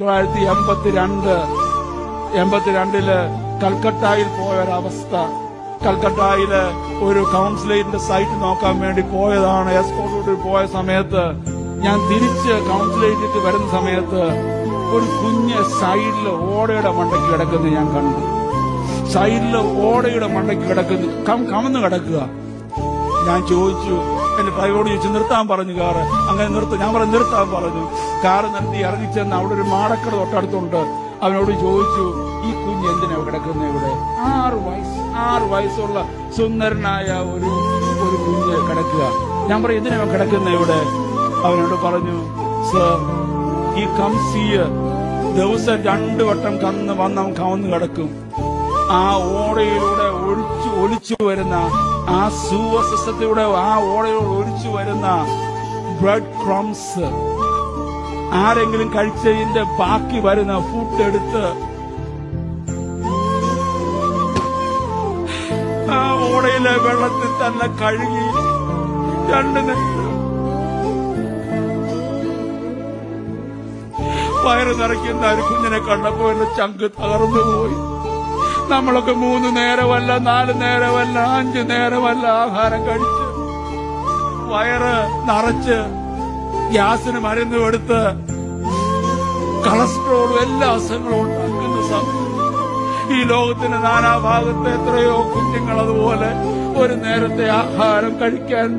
1982 കൽക്കട്ടയിൽ പോയൊരവസ്ഥ. കൽക്കട്ടയില് ഒരു കൗൺസിലേറ്റിന്റെ സൈറ്റ് നോക്കാൻ വേണ്ടി പോയതാണ്. എസ്കോർട്ട് പോയ സമയത്ത് ഞാൻ തിരിച്ച് കൗൺസിലേറ്റിലേക്ക് വരുന്ന സമയത്ത് ഒരു കുഞ്ഞ് സൈഡില് ഓടയുടെ മണ്ടയ്ക്ക് കിടക്കുന്നത് ഞാൻ കണ്ടു. സൈഡില് ഓടയുടെ മണ്ടയ്ക്ക് കിടക്കുന്നു, കമന്ന് കിടക്കുക. ഞാൻ ചോദിച്ചു, എന്റെ ഡ്രൈവറോട് ചോദിച്ചു, നിർത്താൻ പറഞ്ഞു കാറ്. അങ്ങനെ ഞാൻ പറഞ്ഞു നിർത്താൻ പറഞ്ഞു. കാറ് നിർത്തി ഇറങ്ങിച്ചെന്ന് അവിടെ ഒരു മാടക്കട തൊട്ടടുത്തുണ്ട്. അവനോട് ചോദിച്ചു, ഈ കുഞ്ഞ് എന്തിനാ കിടക്കുന്നത് ഇവിടെ? 6 വയസ്സുള്ള സുന്ദരനായ ഒരു കുഞ്ഞ് കിടക്കുക. ഞാൻ പറയും, എന്തിനാ കിടക്കുന്നത് ഇവിടെ? അവനോട് പറഞ്ഞു, സർ, ഈ കംസ് ഹിയർ, ദിവസം 2 വട്ടം വന്നവൻ കവന്ന് കിടക്കും. ആ ഓടയിലൂടെ ഒലിച്ചു വരുന്ന, ആ സൂവർ സിസ്റ്റത്തിലൂടെ ആ ഓടയിലൂടെ ഒലിച്ചു വരുന്ന ബ്രെഡ് ക്രംസ്, ആരെങ്കിലും കഴിച്ചതിന്റെ ബാക്കി വരുന്ന ഫുഡ് എടുത്ത് ആ ഓടയിലെ വെള്ളത്തിൽ തന്നെ കഴുകി 2 നേരം വയറ് നിറയ്ക്കുന്ന ഒരു കുഞ്ഞിനെ കണ്ടപ്പോ എന്റെ ചങ്ക് തകർന്നുപോയി. നമ്മളൊക്കെ 3 നേരമല്ല, 4 നേരമല്ല, 5 നേരമല്ല ആഹാരം കഴിച്ച് വയറ് നിറച്ച് ഗ്യാസിന് മരുന്ന് കൊടുത്ത് കൊളസ്ട്രോളും എല്ലാ അസുഖങ്ങളും ഉണ്ടാക്കുന്ന സമയം ഈ ലോകത്തിന്റെ നാനാഭാഗത്ത് എത്രയോ കുഞ്ഞുങ്ങൾ അതുപോലെ ഒരു നേരത്തെ ആഹാരം കഴിക്കാൻ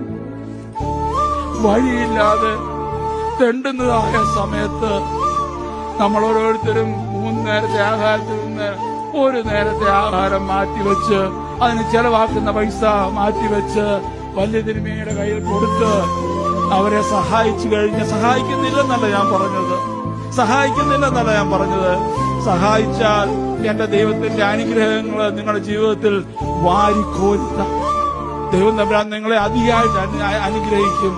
വഴിയില്ലാതെ തെണ്ടുന്നതായ സമയത്ത് നമ്മൾ ഓരോരുത്തരും 3 നേരത്തെ ആഹാരത്തിൽ നിന്ന് 1 നേരത്തെ ആഹാരം മാറ്റിവെച്ച് അതിന് ചെലവാക്കുന്ന പൈസ മാറ്റിവെച്ച് വലിയ തിരുമേനിയുടെ കയ്യിൽ കൊടുത്ത് അവരെ സഹായിക്കുന്നില്ലെന്നല്ല ഞാൻ പറഞ്ഞത്. സഹായിച്ചാൽ എന്റെ ദൈവത്തിന്റെ അനുഗ്രഹങ്ങൾ നിങ്ങളുടെ ജീവിതത്തിൽ വാരിക്കോരുത്ത ദൈവം തമ്പുരാൻ നിങ്ങളെ അതിയായിട്ട് അനുഗ്രഹിക്കും.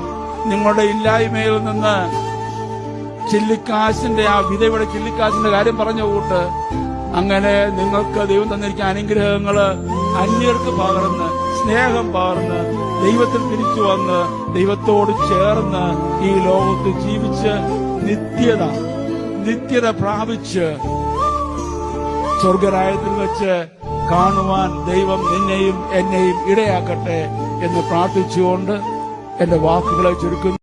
നിങ്ങളുടെ ഇല്ലായ്മയിൽ നിന്ന് ചില്ലിക്കാശിന്റെ, ആ വിധവയുടെ ചില്ലിക്കാശിന്റെ കാര്യം പറഞ്ഞ കൂട്ട്, അങ്ങനെ നിങ്ങൾക്ക് ദൈവം തന്നിരിക്കുന്ന അനുഗ്രഹങ്ങള് അന്യർക്ക് പകർന്ന്, സ്നേഹം പകർന്ന്, ദൈവത്തിൽ തിരിച്ചു വന്ന് ദൈവത്തോട് ചേർന്ന് ഈ ലോകത്ത് ജീവിച്ച് നിത്യത പ്രാപിച്ച് സ്വർഗരാജ്യത്തിൽ വെച്ച് കാണുവാൻ ദൈവം നിന്നെയും എന്നെയും ഇടയാക്കട്ടെ എന്ന് പ്രാർത്ഥിച്ചുകൊണ്ട് എന്റെ വാക്കുകളെ ചുരുക്കുന്നു.